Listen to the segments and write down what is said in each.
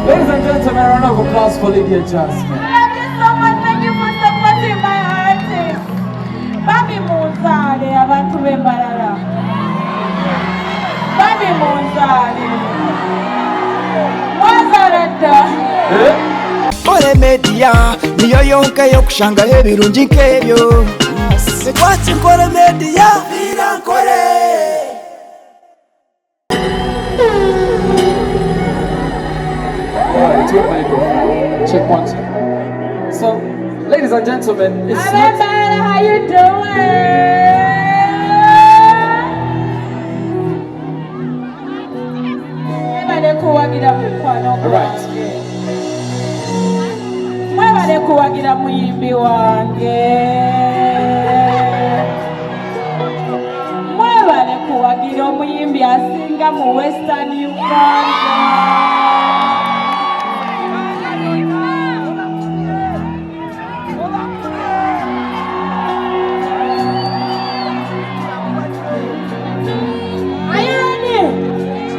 Ladies and gentlemen, round of applause for Lydia Jasmine. Thank you so much. Thank you for supporting my artist. Bami Munzale, abantu b'embalala. Bami Munzale. Mwazalada. Ole media, niyo yonka yokushanga ebirungi nk'ebyo. Sekwati nkole media, ira nkole. Alright, your microphone. Check one, two. So, ladies and gentlemen, it's not... How you doing? Alright. Mwebale kuwagira muyimbi wange. Mwebale kuwagira omuyimbi asinga mu Western Uganda.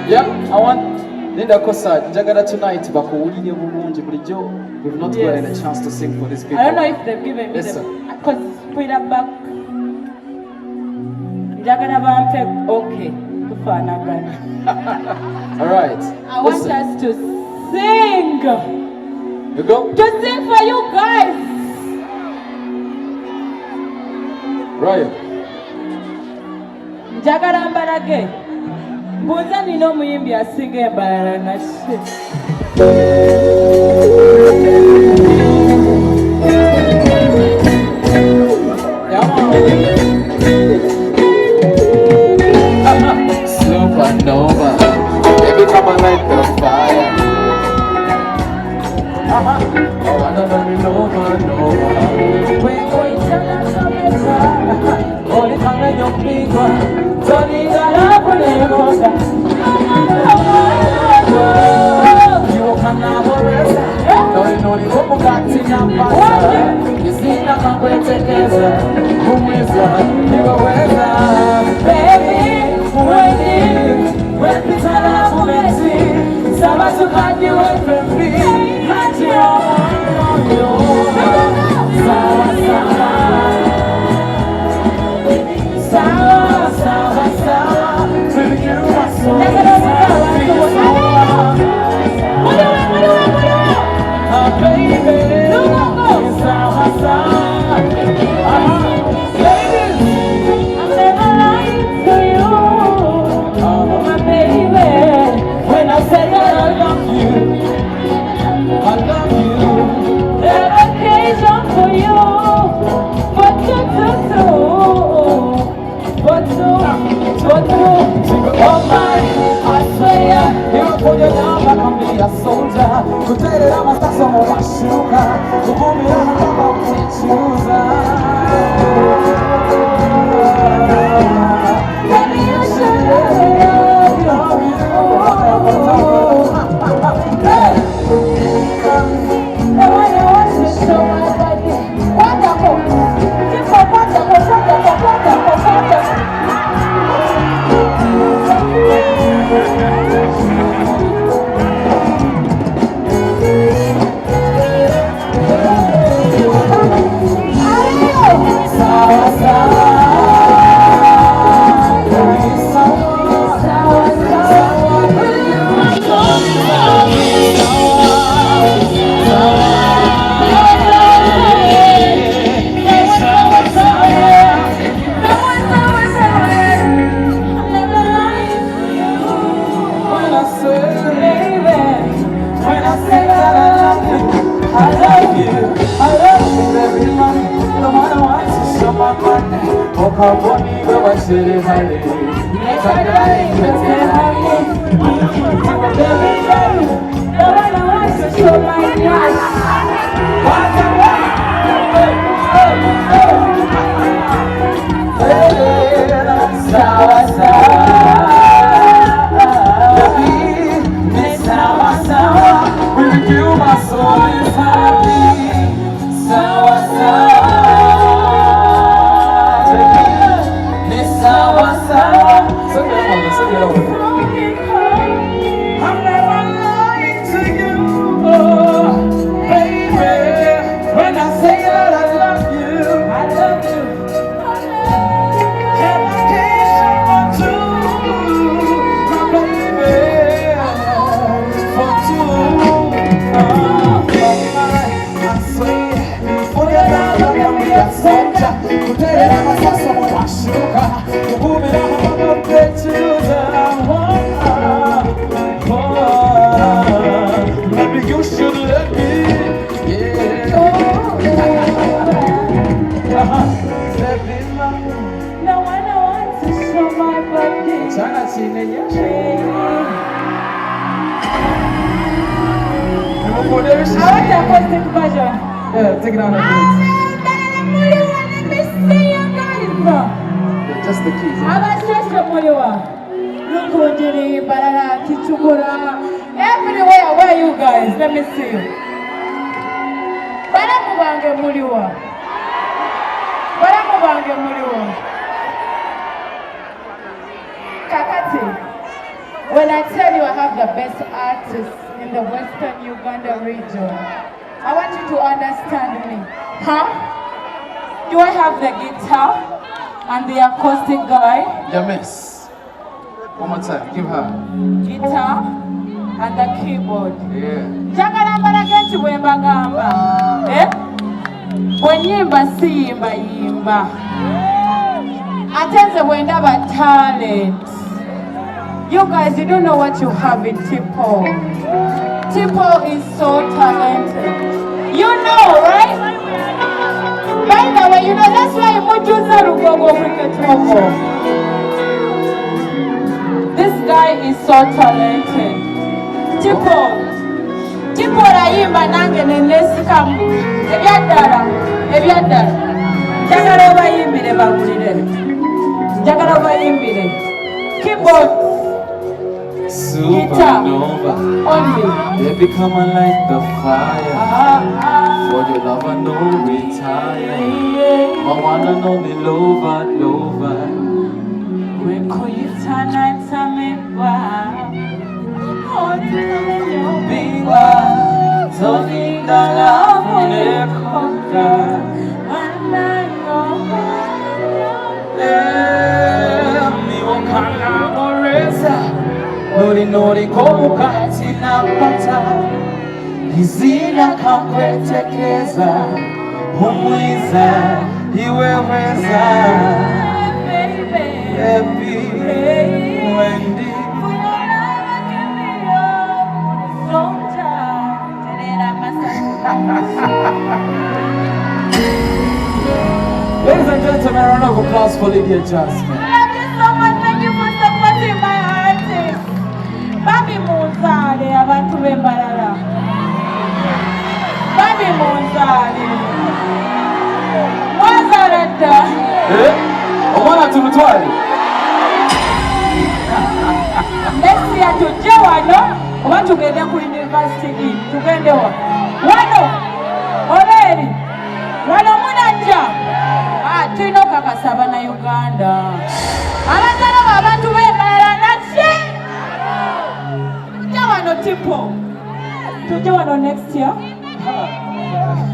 Yeah, I want Linda Kosa, Jagada tonight, Bakuwulire bulungi bulijjo. We've not gotten a chance to sing for these people. I don't know if they've given me Yes, sir. because put it back. Jagada bampe okay. Kufanagana. All right. I want Listen. us to sing. You go. To sing for you guys. Ryan. Jagada mbalage. Mbuza nina omuyimbi asinga embalala na shit. Supernova, baby, come and light the fire. Oh, another Nova. We're going to Only come in your finger. Tony got up on the you can never rest. No, you know the couple got in your past. You see, I'm not going to take it. Who is that? You go with that. Baby, when it's all I'm messing, someone to hide you away from me. Hide you on your Sawa I'm never lying to you, oh, baby. When I say that I love you, and I can't show for two, my baby, for two. I swear, forget about it, we are soldier. Today I'm a someone I sugar. You move it out of the to the one. Maybe you should let me, yeah. Baby, No one wants to show my body. Chana chine ya. I want a acoustic version. Yeah, take it out of Let me see you guys. Just the keys. Abasheshe muliwa. Lukundiri, Barara, Kichugura. Everywhere, where you guys? Let me see. Baramubange muliwa. Baramubange muliwa. Kakati, when I tell you I have the best artists in the Western Uganda region, I want you to understand me. Huh? Do I have the guitar and the acoustic guy? Yeah, miss. One more time. Give her. Guitar and the keyboard. Yeah. Njagala mbalage bwe mbagamba. Bwe nyimba siyimba yimba. Ate nze bwe ndaba talent. You guys, you don't know what you have in Tipo. Tipo is so talented. You know, right? By the way, you know that's why Mujuza Rugogo Cricket Moko. This guy is so talented. Tipo rayimba nange nenesicamu. Ebyadala. Njagala obayimbire bawulire. Njagala obayimbire. Keyboard. Supernova. Only. Baby, come and light the fire. For your love, I no retire. My one and only lover. Wekuyitana nsamebwa. Biwa, Toninda love nekoka. Niwokana moreza. Nori komukati napata. Izina kakwetekeza. Umwiza, iweweza. Baby, Wendy. Ladies and gentlemen, a round of applause for Lydia Jasmine. Thank you so much. Thank you for supporting my artist. Babi Munzale, abantu b'embalala. Babi Munzale. Mwazala dda. Omwana tumutwale. Next year tujje wano oba tugende ku university tugende wa wano obeeri wano munajja tulina okakasa Uganda abazala abantu b'embalala naki tujje wano Tipo tujje wano next year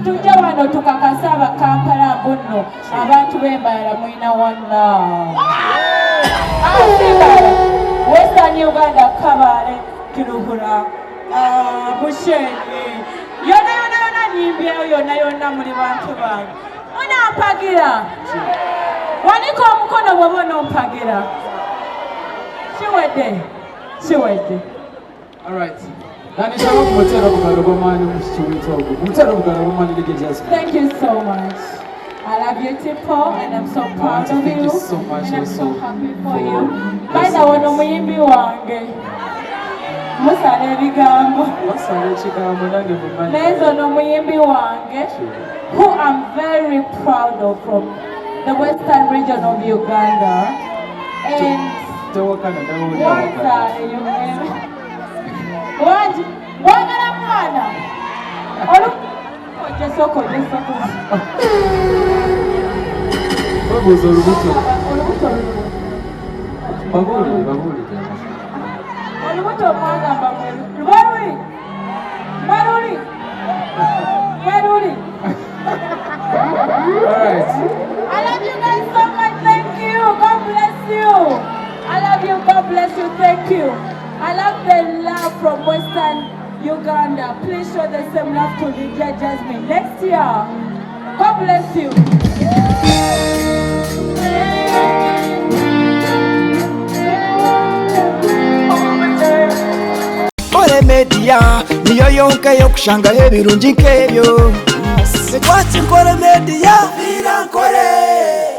tujje wano tukakasa Abakampala bunno abantu b'embalala mulina wonna Western Uganda, Kabale, Kiruhura, Bushenyi. Yona nyimbya yona muli bantu bange. Munampagira. Waniko omukono bw'oba onompagira. Kiwedde. All right. Thank you so much. I love you, Tipo, and I'm so proud of you. Thank you so much. And I'm so happy for you. By the way, no muyimbi wange. Musale bigambo. Nezo no muyimbi wange, who I'm very proud of from the western region of Uganda. And wagala mwana. Soko. Olubuto. babulire olubuto omwagamba lweluli alright. I love you guys so much. Thank you. God bless you. I love you. God bless you. Thank you. I love the love from Western Uganda. Please show the same love to Lydia Jasmine next year. God bless you. Kole Media niyo yonka yokushanga ebirungi nk'ebyo. Sekwati Kole Media, vira nkole.